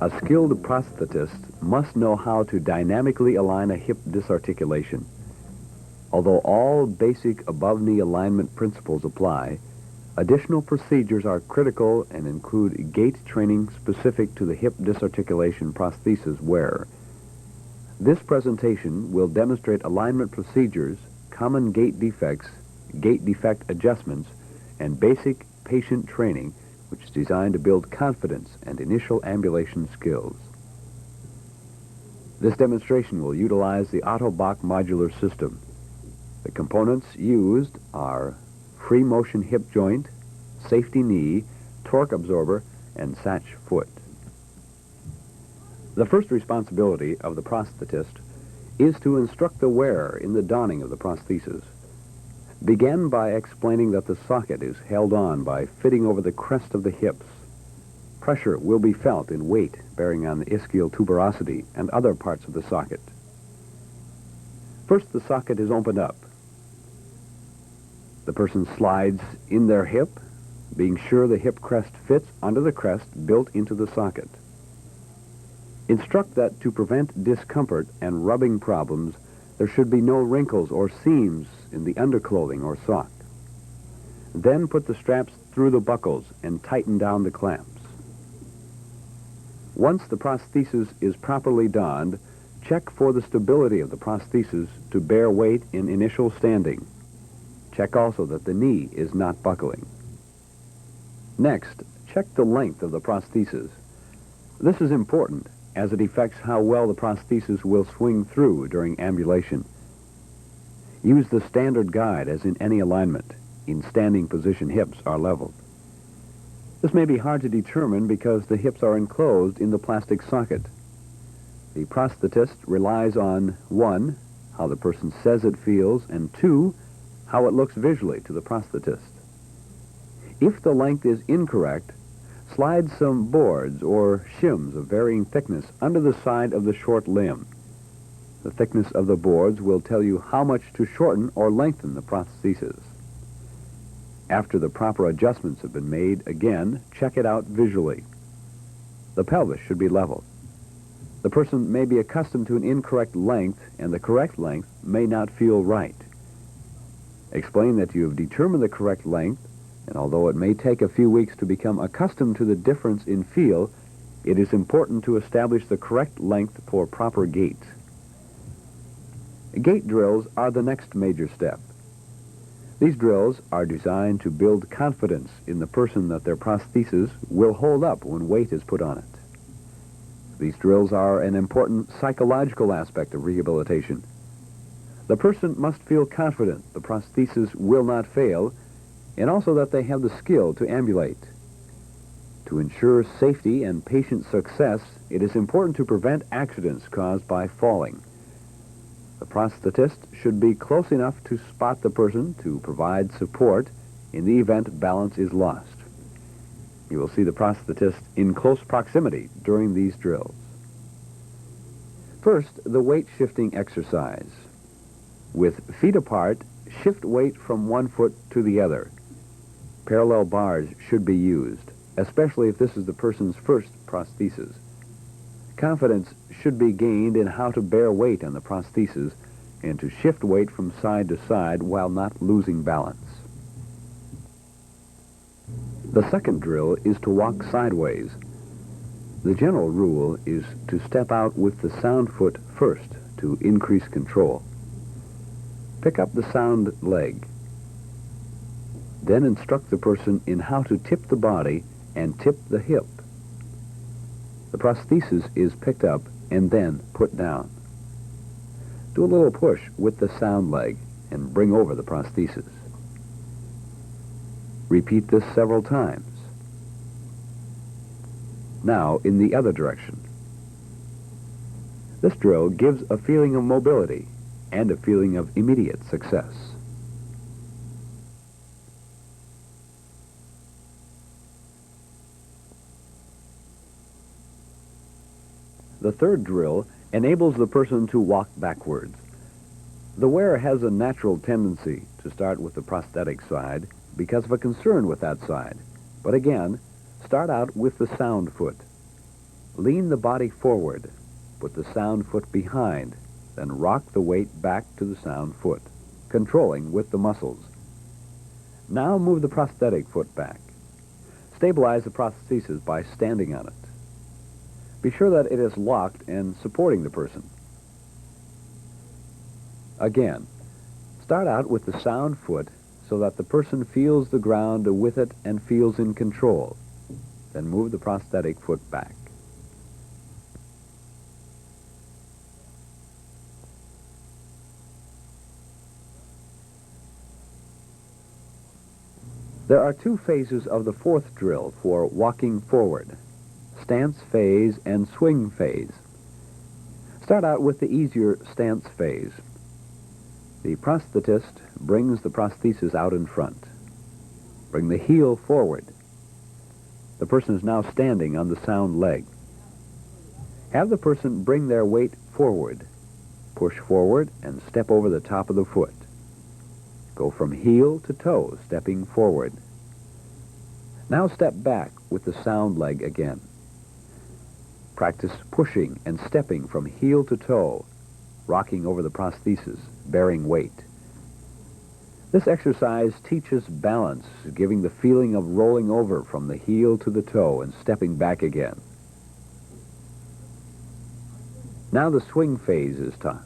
A skilled prosthetist must know how to dynamically align a hip disarticulation. Although all basic above-knee alignment principles apply, additional procedures are critical and include gait training specific to the hip disarticulation prosthesis wearer. This presentation will demonstrate alignment procedures, common gait defects, gait defect adjustments, and basic patient training, which is designed to build confidence and initial ambulation skills. This demonstration will utilize the Otto-Bach modular system. The components used are free motion hip joint, safety knee, torque absorber, and satch foot. The first responsibility of the prosthetist is to instruct the wearer in the donning of the prosthesis. Begin by explaining that the socket is held on by fitting over the crest of the hips. Pressure will be felt in weight bearing on the ischial tuberosity and other parts of the socket. First, the socket is opened up. The person slides in their hip, being sure the hip crest fits under the crest built into the socket. Instruct that to prevent discomfort and rubbing problems, there should be no wrinkles or seams in the underclothing or sock. Then put the straps through the buckles and tighten down the clamps. Once the prosthesis is properly donned, check for the stability of the prosthesis to bear weight in initial standing. Check also that the knee is not buckling. Next, check the length of the prosthesis. This is important as it affects how well the prosthesis will swing through during ambulation. Use the standard guide as in any alignment. In standing position, hips are leveled. This may be hard to determine because the hips are enclosed in the plastic socket. The prosthetist relies on 1, how the person says it feels, and 2, how it looks visually to the prosthetist. If the length is incorrect, slide some boards or shims of varying thickness under the side of the short limb. The thickness of the boards will tell you how much to shorten or lengthen the prosthesis. After the proper adjustments have been made, again, check it out visually. The pelvis should be level. The person may be accustomed to an incorrect length, and the correct length may not feel right. Explain that you have determined the correct length, and although it may take a few weeks to become accustomed to the difference in feel, it is important to establish the correct length for proper gait. Gait drills are the next major step. These drills are designed to build confidence in the person that their prosthesis will hold up when weight is put on it. These drills are an important psychological aspect of rehabilitation. The person must feel confident the prosthesis will not fail, and also that they have the skill to ambulate. To ensure safety and patient success, it is important to prevent accidents caused by falling. The prosthetist should be close enough to spot the person to provide support in the event balance is lost. You will see the prosthetist in close proximity during these drills. First, the weight shifting exercise. With feet apart, shift weight from one foot to the other. Parallel bars should be used, especially if this is the person's first prosthesis. Confidence should be gained in how to bear weight on the prosthesis and to shift weight from side to side while not losing balance. The second drill is to walk sideways. The general rule is to step out with the sound foot first to increase control. Pick up the sound leg. Then instruct the person in how to tip the body and tip the hip. The prosthesis is picked up and then put down. Do a little push with the sound leg and bring over the prosthesis. Repeat this several times. Now in the other direction. This drill gives a feeling of mobility and a feeling of immediate success. The third drill enables the person to walk backwards. The wearer has a natural tendency to start with the prosthetic side because of a concern with that side. But again, start out with the sound foot. Lean the body forward, put the sound foot behind, then rock the weight back to the sound foot, controlling with the muscles. Now move the prosthetic foot back. Stabilize the prosthesis by standing on it. Be sure that it is locked and supporting the person. Again, start out with the sound foot so that the person feels the ground with it and feels in control. Then move the prosthetic foot back. There are two phases of the fourth drill for walking forward: stance phase and swing phase. Start out with the easier stance phase. The prosthetist brings the prosthesis out in front. Bring the heel forward. The person is now standing on the sound leg. Have the person bring their weight forward. Push forward and step over the top of the foot. Go from heel to toe, stepping forward. Now step back with the sound leg again. Practice pushing and stepping from heel to toe, rocking over the prosthesis, bearing weight. This exercise teaches balance, giving the feeling of rolling over from the heel to the toe and stepping back again. Now the swing phase is taught.